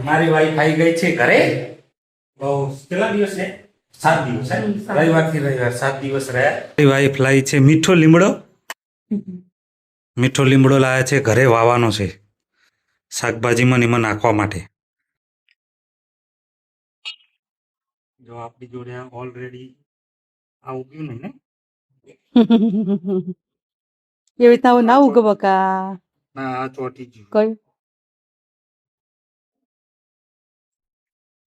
મારી વાઈફ આવી ગઈ છે ઘરે. બહુ કેટલા દિવસ છે? 7 દિવસ. રવિવારથી રવિવાર 7 દિવસ રહ્યા. મારી વાઈફ લાવી છે મીઠો લીમડો. મીઠો લીમડો લાવ્યા છે, ઘરે વાવવાનો છે શાકભાજીમાં ને એમાં નાખવા માટે. જો આપણી જોડે ઓલરેડી આ ઉગ્યું નહીં ને એવી રીતના ના ઉગે બકા. ના, આ ચોટી ગયું. કયું?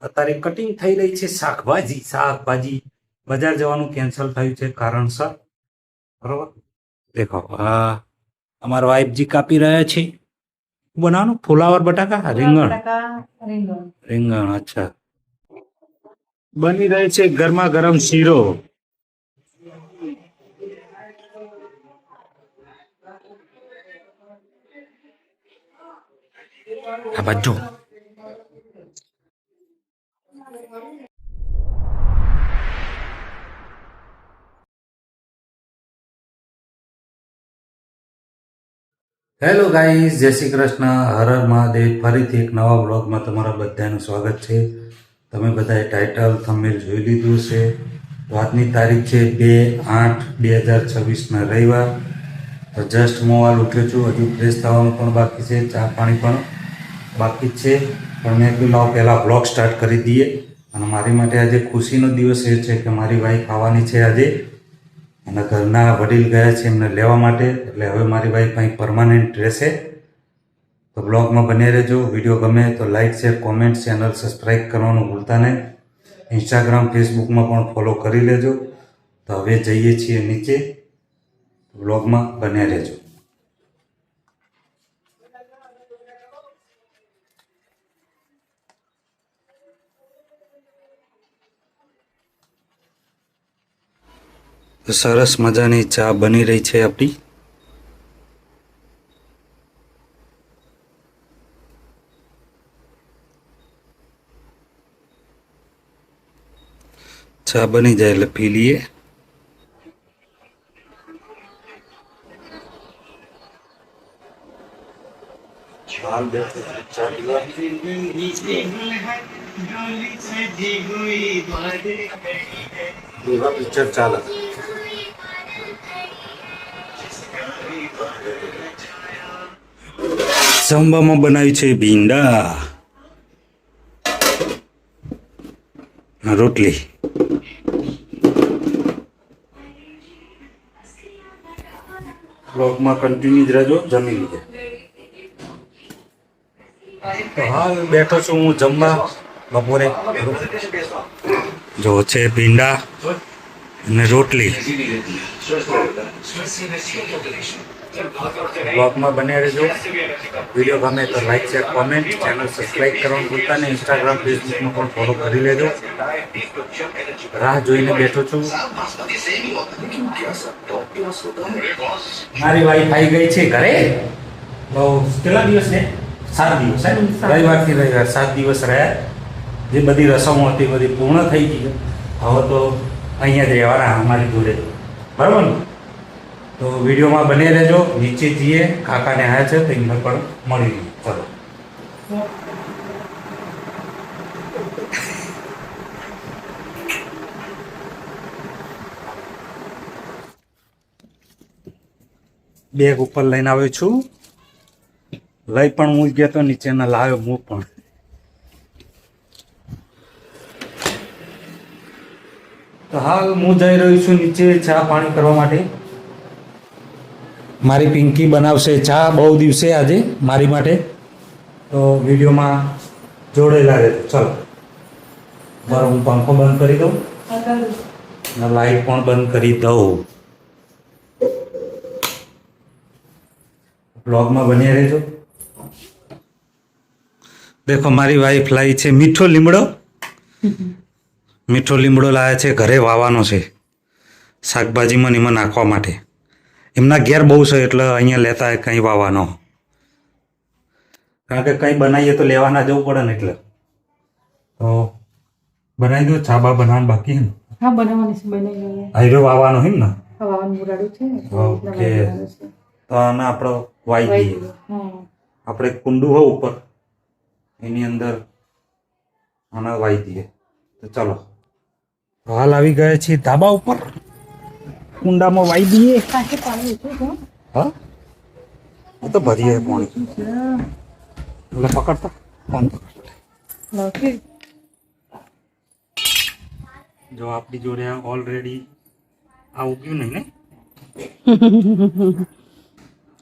અત્યારે કટિંગ થઈ રહી છે શાકભાજી. બજાર જવાનું કેન્સલ થયું છે કારણસર. બરોબર, દેખો આ અમારા વાઈફજી કાપી રહ્યા છે. બનાવવાનું ફુલાવર બટાકા રીંગણ. રીંગણ, અચ્છા. બની રહે છે ગરમા ગરમ શીરો. આ બાજુ હેલો ગાઈઝ, જય શ્રી કૃષ્ણ, હર હર મહાદેવ. ફરીથી એક નવા બ્લોગમાં તમારા બધાનું સ્વાગત છે. તમે બધાએ ટાઇટલ થંબનેલ જોઈ લીધું છે. તો આજની તારીખ છે 2/8/2026 રવિવાર. તો જસ્ટ હું હાલ ઉઠ્યો છું. હજુ ફ્રેશ થવાનું પણ બાકી છે, ચા પાણી પણ બાકી જ છે. પણ મેં કીધું લાવ પહેલાં બ્લોગ સ્ટાર્ટ કરી દઈએ. અને મારી માટે આજે ખુશીનો દિવસ એ છે કે મારી વાઈફ આવવાની છે આજે. અને ઘરના વડીલ ગયા છે એમને લેવા માટે, એટલે હવે મારી વાઈફ અહીં પરમાનન્ટ રહેશે. તો બ્લોગમાં બને રહેજો. વિડીયો ગમે તો like share comment, channel subscribe કરવાનું ભૂલતા નહીં. ઇન્સ્ટાગ્રામ ફેસબુકમાં પણ ફોલો કરી લેજો. તો હવે જઈએ છીએ નીચે. બ્લોગમાં બને રહેજો. સરસ મજાની ચા બની રહી છે આપણી. ચા બની જાય એટલે પી લઈએ. પિક્ચર ચાલે. જમવામાં બનાવ્યું છે ભીંડા, રોટલી. બ્લોગમાં કન્ટિન્યુ જ રહેજો. જમી લીધે. તો હાલ બેઠો છું હું જમવા બપોરે. જો છે ભીંડા અને રોટલી. બ્લોગમાં બન્યા રહેજો. વિડીયો ગમે તો like share comment, channel subscribe કરવાનું ભૂલતા નહીં. ઇન્સ્ટાગ્રામ ફેસબુકમાં પણ ફોલો કરી લેજો. રાહ જોઈને બેઠો છું. મારી વાઈફ આવી ગઈ છે ઘરે. બહુ કેટલા દિવસ છે? 7 દિવસ. રવિવારથી રવિવાર 7 દિવસ રહ્યા. જે બધી રસમો હતી બધી પૂર્ણ થઈ ગઈ. હવે તો અહીંયા જ રહેવાના અમારી જોડે, બરાબર ને? તો વિડીયોમાં બને રહેજો. નીચે જઈએ, કાકાને આવ્યા છે તો એમને પણ મળી લઈએ. ચલો. બેગ ઉપર લઈને આવ્યો છું. લઈ પણ હું જ ગયો તો નીચેના લાવ્યો હું પણ. તો હાલ હું જઈ રહ્યો છું નીચે ચા પાણી કરવા માટે. મારી પિંકી બનાવશે ચા બહુ દિવસે આજે મારી માટે. તો વિડીયોમાં જોડેલા રહેજો. ચલો. મારો હું પંખો બંધ કરી દઉં અને લાઈટ પણ બંધ કરી દઉં. બ્લોગમાં બન્યા રહેજો. દેખો મારી વાઈફ લાવી છે મીઠો લીમડો. મીઠો લીમડો લાવ્યા છે, ઘરે વાવવાનો છે શાકભાજીમાં ને એમાં નાખવા માટે. એમના ઘેર બહુ છે એટલે અહીંયા લેતા કંઈ વાવવાનો. કારણ કે કંઈ બનાવીએ તો લેવાના જવું પડે ને એટલે. તો બનાવી દો. ચા બા બનાવવાનું બાકી હે ને? હા, બનાવવાની છે. બનાવી આયરો વાવવાનો હે ને? વાવવાનું મુરાડું છે. ઓકે. તો આને આપણે વાઈ દઈએ. આપણે કુંડું હોય ઉપર, એની અંદર અને વાઈ દઈએ. તો ચલો હાલ આવી ગયા છીએ ધાબા ઉપર, કુંડામાં વાઈ દઈએ. પાસે પાણી ઓછું છે. હા એ તો ભરીએ પાણી એટલે પકડતા ફોન પકડ. લખી જો આપણી જોડે ઓલરેડી આ ઉગ્યું નહીં ને?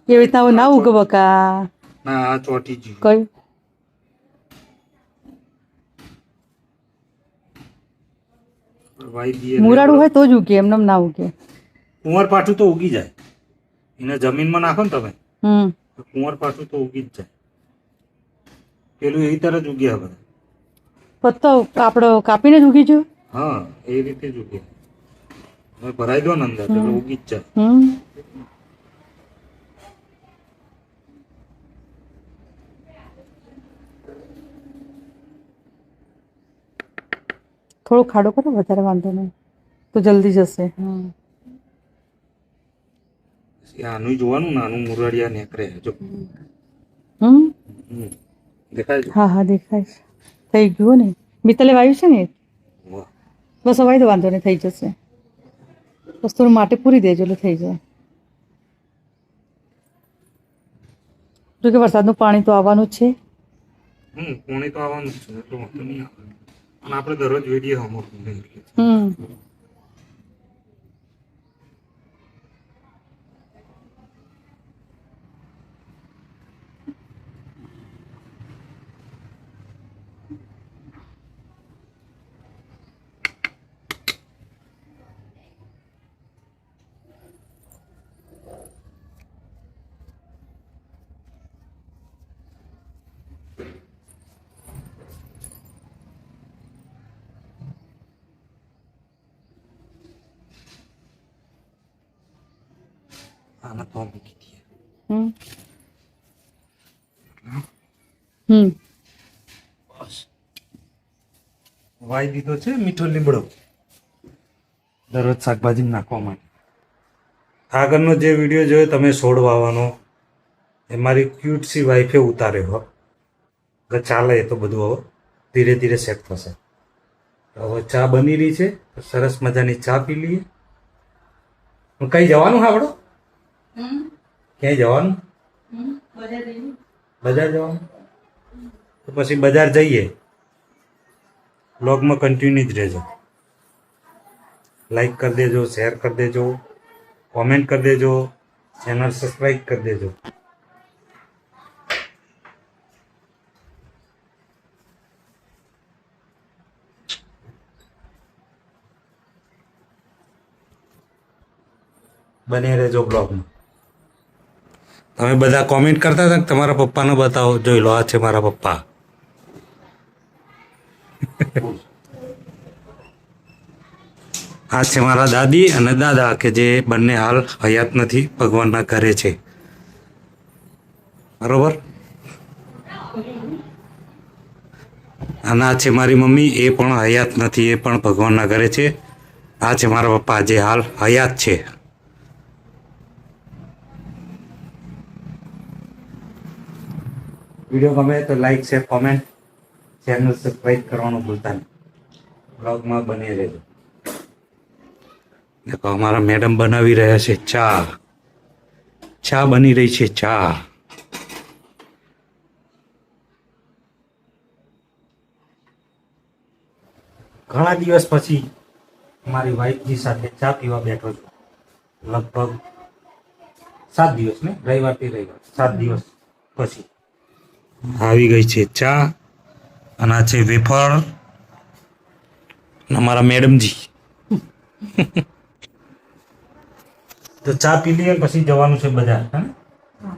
એવી રીતના ના ઉગે બકા. ના આ ચોટી ગયું. કયું વાઈ દઈએ. મુરાડું હોય તો જ ઉગે, એમને ના ઉગે. કુંવર પાછું તો ઉગી જાય. એને જમીનમાં નાખો ને તમે તો કુંવર પાછું તો ઉગી જ જાય. પેલું એવી તરત જ ઉગ્યા બધા. પત્તો આપણો કાપીને જ ઉગી ગયું. હા એ રીતે જ ઉગે. તમે ભરાઈ દો ને અંદર એટલે ઉગી જ જાય. થોડો ખાડો કરો, વધારે વાંધો નહીં તો જલ્દી જશે. આનું જોવાનું નાનું મુરડિયા નેકરે જો. હમ દેખાય છે? હા હા દેખાય છે. થઈ ગયું ને, મિત્તલે વાવ્યું છે ને. વાહ. બસ હવે તો વાંધો નહીં, થઈ જશે. બસ થોડું માટે પૂરી દેજો એટલે થઈ જાય. જો કે વરસાદનું પાણી તો આવવાનું જ છે. પાણી તો આવવાનું જ છે એટલું વાંધો નહીં આવે. અને આપણે દરરોજ વિડીયો અમુક આના તો મૂકી દઈએ. બસ વાઈ દીધો છે મીઠો લીમડો દરરોજ શાકભાજી નાખવા માટે. આગળનો જે વિડીયો જોયો તમે છોડ વાવવાનો, એ મારી ક્યુટસી વાઈફે ઉતાર્યો હો. હવે ચાલે એ તો બધું હવે ધીરે ધીરે સેટ થશે. હવે ચા બની રહી છે, સરસ મજાની ચા પી લઈએ. કઈ જવાનું હા આપણો? ક્યાંય જવાનું? બજાર જવાનું? તો પછી બજાર જઈએ. બ્લોગમાં કન્ટિન્યુ જ રહેજો. લાઈક કરી દેજો, શેર કરી દેજો, કોમેન્ટ કરી દેજો, ચેનલ સબસ્ક્રાઈબ કરી દેજો. બને રહેજો બ્લોગમાં. તમે બધા કોમેન્ટ કરતા હતા કે તમારા પપ્પાને બતાવો. જોઈ લો, આ છે મારા પપ્પા. આ છે મારા દાદી અને દાદા કે જે બંને હાલ હયાત નથી, ભગવાનના ઘરે છે. બરોબર. અને આ છે મારી મમ્મી, એ પણ હયાત નથી, એ પણ ભગવાનના ઘરે છે. આ છે મારા પપ્પા જે હાલ હયાત છે. વિડીયો ગમે તો like share comment, channel subscribe કરવાનું ભૂલતા નહીં. બ્લોગમાં બની રહેજો. દેખો અમારા મેડમ બનાવી રહ્યા છે ચા. ચા બની રહી છે, ચા. ઘણા દિવસ પછી મારી વાઈફજી સાથે ચા પીવા બેઠો છું. લગભગ 7 દિવસ ને, રવિવારથી રવિવાર 7 દિવસ પછી આવી ગઈ છે ચા. અને આ છે વેફર. અમારા મેડમજી. તો ચા પી લઈએ પછી જવાનું છે બજાર. હા,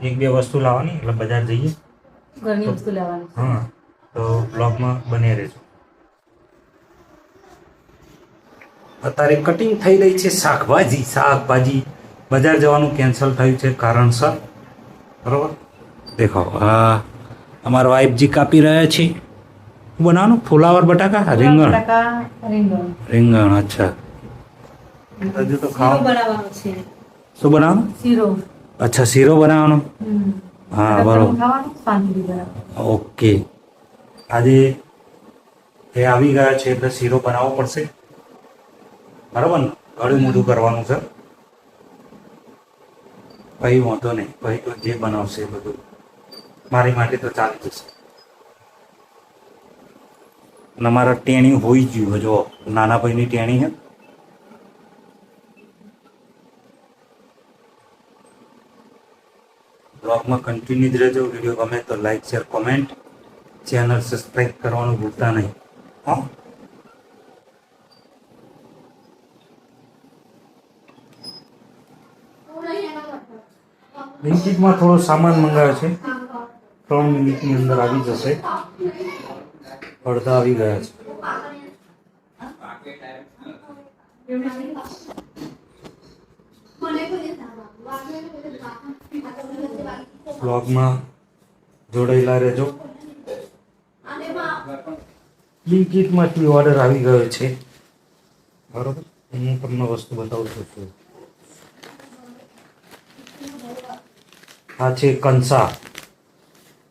1-2 વસ્તુ લાવવાની એટલે બજાર જઈએ. ઘરની વસ્તુ લેવાની. હા, તો બ્લોગમાં બને રહેજો. અત્યારે કટિંગ થઈ રહી છે શાકભાજી. બજાર જવાનું કેન્સલ થયું છે કારણસર. બરોબર. દેખો આ અમારા વાઈફજી કાપી રહ્યા છે. શું બનાવવાનું? ફુલાવર બટાકા, રીંગણ. રીંગણ, અચ્છા. હજુ તો ખાવા બનાવવાનો છે. શું બનાવવાનું? શીરો. અચ્છા, શીરો બનાવવાનો. હા બરોબર. ખાવાનું શાંતિ બનાવવાનું. ઓકે. આજે એ આવી ગયા છે એટલે શીરો બનાવવો પડશે, બરાબર ને? ગળું મોઢું કરવાનું છે, પછી વાંધો નહીં, પછી તો જે બનાવશે એ બધું મારી માટે તો ચાલી જશે. અને મારા ટેણી હોઈ ગયું, જો નાના ભાઈની ટેણી છે. બ્લોગમાં કન્ટિન્યુ જ રહેજો. વિડીયો ગમે તો like share comment, channel subscribe કરવાનું ભૂલતા નહીં. હા, બ્લિંકિટમાં થોડો સામાન મંગાવ્યો છે, 3 મિનિટની અંદર આવી જશે. અડધા આવી ગયા છે. બ્લોગમાં જોડાયેલા રહેજો. બ્લિંકિટમાંથી ઓર્ડર આવી ગયો છે, બરોબર? હું તમને વસ્તુ બતાવું છું. આ છે કંસા,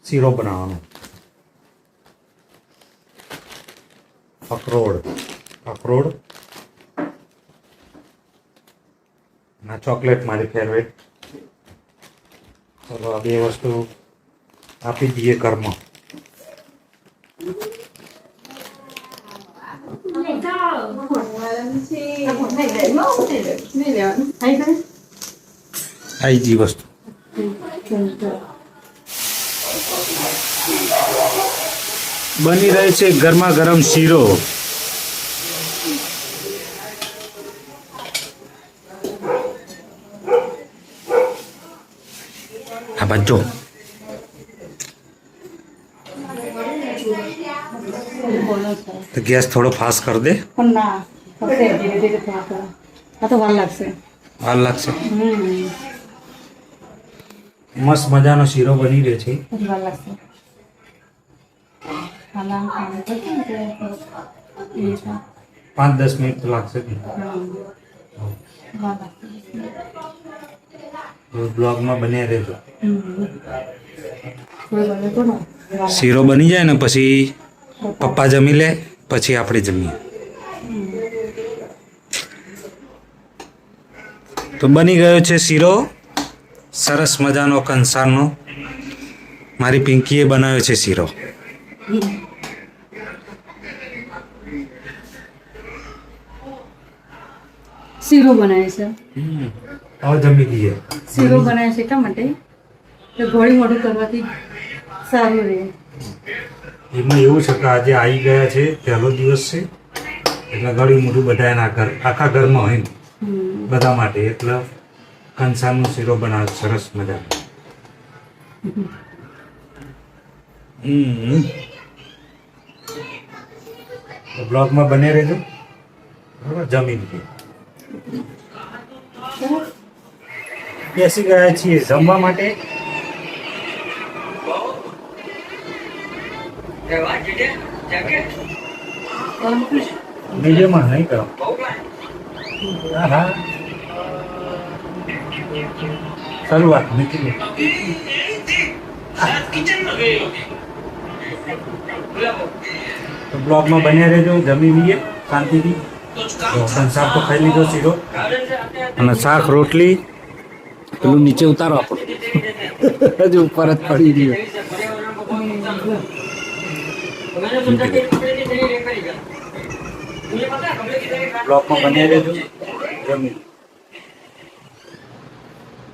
શીરો બનાવવાનો. અખરોડ ના ચોકલેટ મારી ફેવરેટ. ચલો આ બે વસ્તુ આપી દઈએ ઘરમાં. આઈ જી વસ્તુ બની રહે છે ગરમા ગરમ શીરો. આ બાજુ તો ગેસ થોડો ફાસ્ટ કરી દે. પણ ના થશે, ધીરે ધીરે થોડા આ તો વાર લાગશે. વાર લાગશે. મસ્ત મજાનો શીરો બની રહ્યો છે. વાર લાગશે. 5-10 મિનિટ તો લાગશે. બ્લોગમાં બન્યા રહેજો. શીરો બની જાય ને પછી પપ્પા જમી લે, પછી આપણે જમીએ. તો બની ગયો છે શીરો, સરસ મજાનો કંસારનો. મારી પિંકીએ બનાવ્યો છે શીરો. શીરો બનાવે છે. હવે જમી દઈએ. શીરો બનાવે છે એટલા માટે કે ગોળી મોઢું કરવાથી સારું રહે. એમાં એવું છે કે આજે આવી ગયા છે, પહેલો દિવસ છે, એટલે ગળ્યું મોઢું બધા એના ઘર, આખા ઘરમાં હોય ને બધા માટે, એટલે કંસારનો શીરો બનાવે સરસ મજાનો. બ્લોગમાં બને રહેજો, બરાબર? જમી લીધું, બેસી ગયા છીએ જમવા માટે. મીડિયમમાં નહીં કરો. હા, શરૂઆત નીકળી. તો બ્લોગમાં બન્યા રહેજો, જમી લઈએ શાંતિથી. શાક તો ખાઈ લીધો શીરો, અને શાક રોટલી પેલું નીચે ઉતારો આપણો, હજુ ઉપર જ પડી રહ્યો. બ્લોકમાં બન્યા રહેજો, જમી.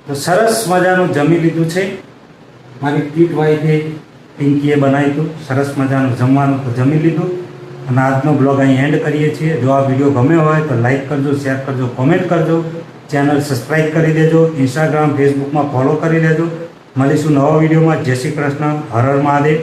તો સરસ મજાનું જમી લીધું છે. મારી કીટ વાઈફે પિંકીએ બનાવ્યું હતું સરસ મજાનું જમવાનું, તો જમી લીધું. અને આજનો બ્લોગ અહીં એન્ડ કરીએ છીએ. જો આ વિડીયો ગમ્યો હોય તો લાઈક કરજો, શેર કરજો, કોમેન્ટ કરજો, ચેનલ સબસ્ક્રાઈબ કરી દેજો, ઇન્સ્ટાગ્રામ ફેસબુકમાં ફોલો કરી દેજો. મળીશું નવા વિડીયોમાં. જય શ્રી કૃષ્ણ, હર હર મહાદેવ.